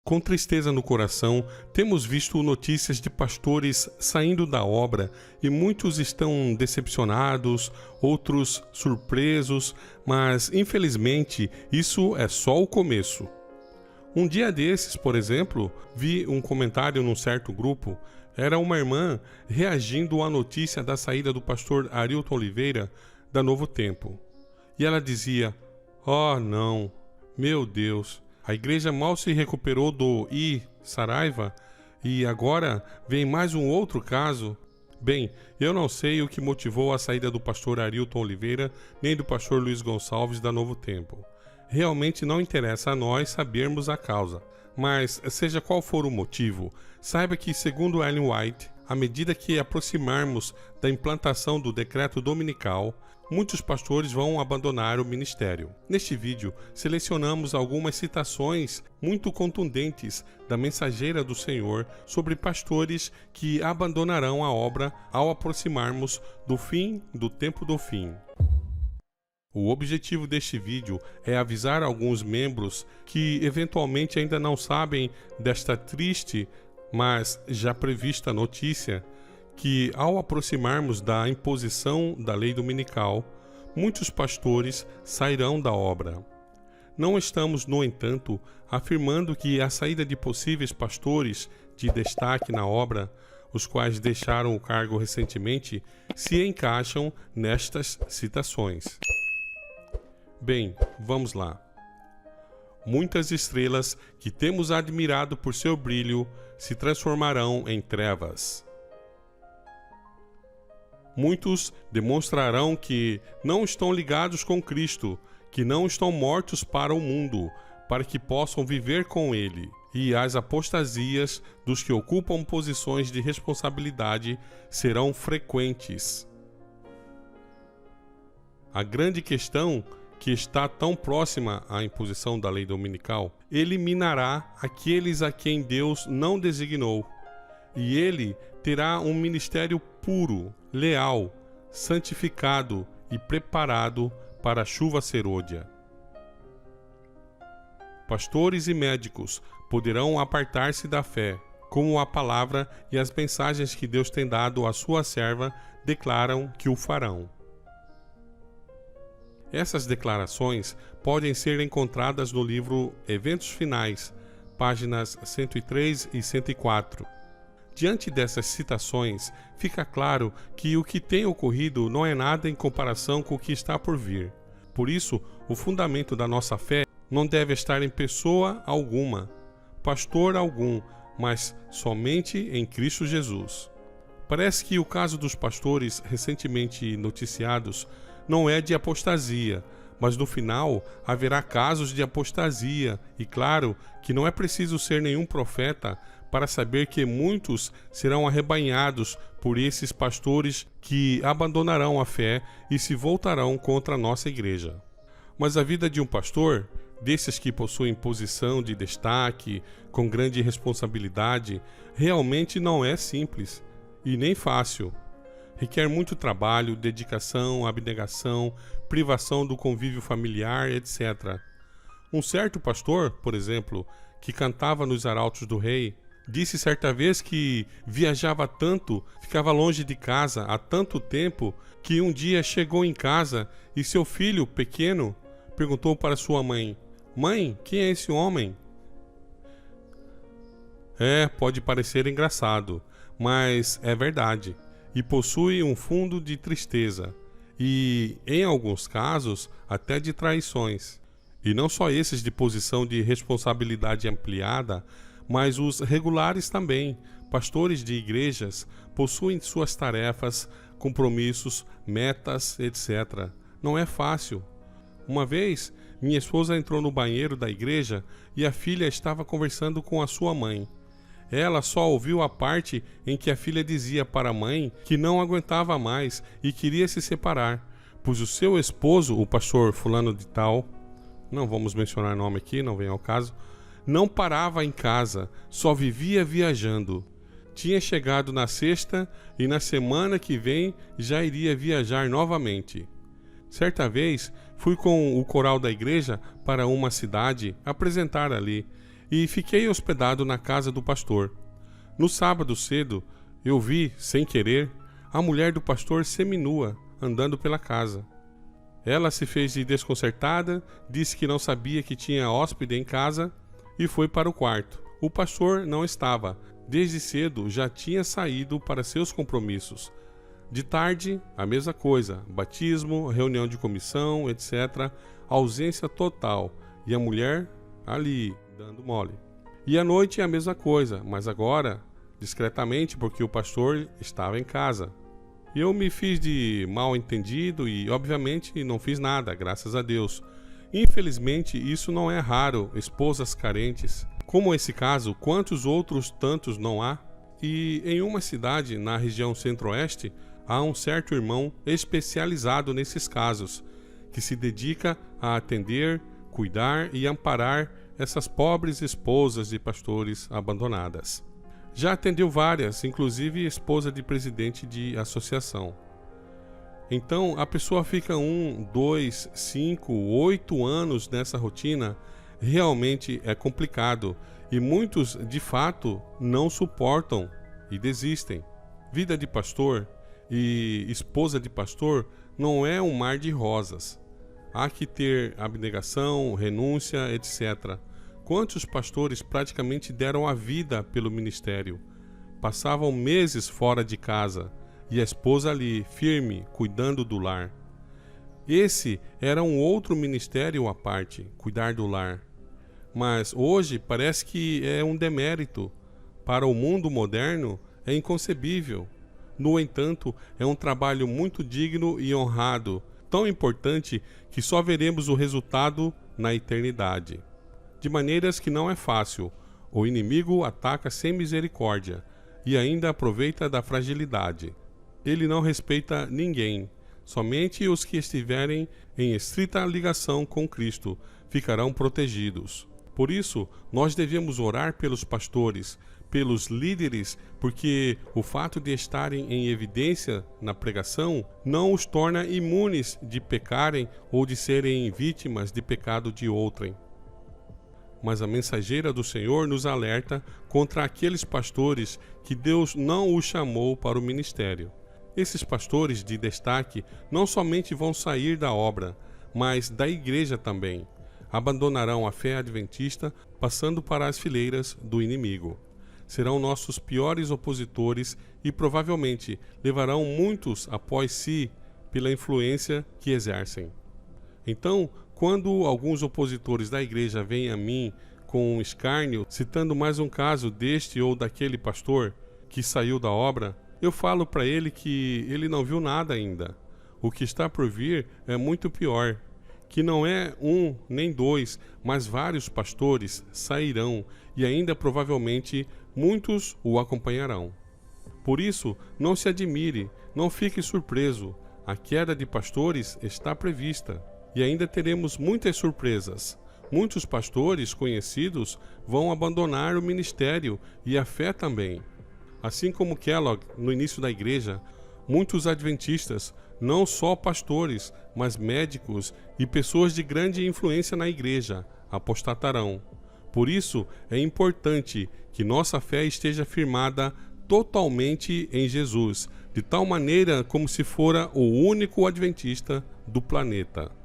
Com tristeza no coração, temos visto notícias de pastores saindo da obra e muitos estão decepcionados, outros surpresos, mas infelizmente isso é só o começo. Um dia desses, por exemplo, vi um comentário num certo grupo. Era uma irmã reagindo à notícia da saída do pastor Arilton Oliveira da Novo Tempo. E ela dizia: "Oh não, meu Deus, a igreja mal se recuperou do Saraiva e agora vem mais um outro caso." Bem, eu não sei o que motivou a saída do pastor Arilton Oliveira nem do pastor Luiz Gonçalves da Novo Tempo. Realmente não interessa a nós sabermos a causa. Mas, seja qual for o motivo, saiba que, segundo Ellen White, à medida que aproximarmos da implantação do decreto dominical, muitos pastores vão abandonar o ministério. Neste vídeo, selecionamos algumas citações muito contundentes da mensageira do Senhor sobre pastores que abandonarão a obra ao aproximarmos do fim do tempo do fim. O objetivo deste vídeo é avisar alguns membros que eventualmente ainda não sabem desta triste, mas já prevista notícia, que ao aproximarmos da imposição da lei dominical, muitos pastores sairão da obra. Não estamos, no entanto, afirmando que a saída de possíveis pastores de destaque na obra, os quais deixaram o cargo recentemente, se encaixam nestas citações. Bem, vamos lá. Muitas estrelas que temos admirado por seu brilho se transformarão em trevas. Muitos demonstrarão que não estão ligados com Cristo, que não estão mortos para o mundo, para que possam viver com Ele. E as apostasias dos que ocupam posições de responsabilidade serão frequentes. A grande questão que está tão próxima à imposição da lei dominical, eliminará aqueles a quem Deus não designou, e ele terá um ministério puro, leal, santificado e preparado para a chuva serôdia. Pastores e médicos poderão apartar-se da fé, como a palavra e as mensagens que Deus tem dado à sua serva declaram que o farão. Essas declarações podem ser encontradas no livro Eventos Finais, páginas 103 e 104. Diante dessas citações, fica claro que o que tem ocorrido não é nada em comparação com o que está por vir. Por isso, o fundamento da nossa fé não deve estar em pessoa alguma, pastor algum, mas somente em Cristo Jesus. Parece que o caso dos pastores recentemente noticiados não é de apostasia, mas no final haverá casos de apostasia, e claro que não é preciso ser nenhum profeta para saber que muitos serão arrebanhados por esses pastores que abandonarão a fé e se voltarão contra a nossa igreja. Mas a vida de um pastor, desses que possuem posição de destaque, com grande responsabilidade, realmente não é simples e nem fácil. Requer muito trabalho, dedicação, abnegação, privação do convívio familiar, etc. Um certo pastor, por exemplo, que cantava nos arautos do rei, disse certa vez que viajava tanto, ficava longe de casa há tanto tempo, que um dia chegou em casa e seu filho, pequeno, perguntou para sua mãe: "Mãe, quem é esse homem?" Pode parecer engraçado, mas é verdade. E possui um fundo de tristeza e, em alguns casos, até de traições. E não só esses de posição de responsabilidade ampliada, mas os regulares também. Pastores de igrejas possuem suas tarefas, compromissos, metas, etc. Não é fácil. Uma vez, minha esposa entrou no banheiro da igreja e a filha estava conversando com a sua mãe. Ela só ouviu a parte em que a filha dizia para a mãe que não aguentava mais e queria se separar, pois o seu esposo, o pastor fulano de tal, não vamos mencionar nome aqui, não vem ao caso, não parava em casa, só vivia viajando. Tinha chegado na sexta e na semana que vem já iria viajar novamente. Certa vez, fui com o coral da igreja para uma cidade apresentar ali. e fiquei hospedado na casa do pastor. No sábado cedo, eu vi, sem querer, a mulher do pastor seminua, andando pela casa. Ela se fez de desconcertada, disse que não sabia que tinha hóspede em casa e foi para o quarto. O pastor não estava. Desde cedo já tinha saído para seus compromissos. De tarde, a mesma coisa, batismo, reunião de comissão, etc. Ausência total. E a mulher ali, dando mole. E à noite a mesma coisa, mas agora, discretamente, porque o pastor estava em casa. E eu me fiz de mal entendido e, obviamente, não fiz nada, graças a Deus. Infelizmente, isso não é raro, esposas carentes. Como esse caso, quantos outros tantos não há? E em uma cidade na região centro-oeste, há um certo irmão especializado nesses casos, que se dedica a atender, cuidar e amparar essas pobres esposas de pastores abandonadas. Já atendeu várias, inclusive esposa de presidente de associação. Então, a pessoa fica 1, 2, 5, 8 anos nessa rotina, realmente é complicado e muitos, de fato, não suportam e desistem. Vida de pastor e esposa de pastor não é um mar de rosas. Há que ter abnegação, renúncia, etc. Quantos pastores praticamente deram a vida pelo ministério? Passavam meses fora de casa e a esposa ali, firme, cuidando do lar. Esse era um outro ministério à parte, cuidar do lar. Mas hoje parece que é um demérito. Para o mundo moderno é inconcebível. No entanto, é um trabalho muito digno e honrado, tão importante que só veremos o resultado na eternidade. De maneiras que não é fácil. O inimigo ataca sem misericórdia e ainda aproveita da fragilidade. Ele não respeita ninguém. Somente os que estiverem em estrita ligação com Cristo ficarão protegidos. Por isso, nós devemos orar pelos pastores, pelos líderes, porque o fato de estarem em evidência na pregação não os torna imunes de pecarem ou de serem vítimas de pecado de outrem. Mas a mensageira do Senhor nos alerta contra aqueles pastores que Deus não os chamou para o ministério. Esses pastores de destaque não somente vão sair da obra, mas da igreja também. Abandonarão a fé adventista, passando para as fileiras do inimigo. Serão nossos piores opositores e provavelmente levarão muitos após si pela influência que exercem. Então, quando alguns opositores da igreja vêm a mim com um escárnio, citando mais um caso deste ou daquele pastor que saiu da obra, eu falo para ele que ele não viu nada ainda. O que está por vir é muito pior, que não é 1 nem 2, mas vários pastores sairão e ainda provavelmente muitos o acompanharão. Por isso, não se admire, não fique surpreso. A queda de pastores está prevista. E ainda teremos muitas surpresas. Muitos pastores conhecidos vão abandonar o ministério e a fé também. Assim como Kellogg, no início da igreja, muitos adventistas, não só pastores, mas médicos e pessoas de grande influência na igreja, apostatarão. Por isso, é importante que nossa fé esteja firmada totalmente em Jesus, de tal maneira como se fora o único adventista do planeta.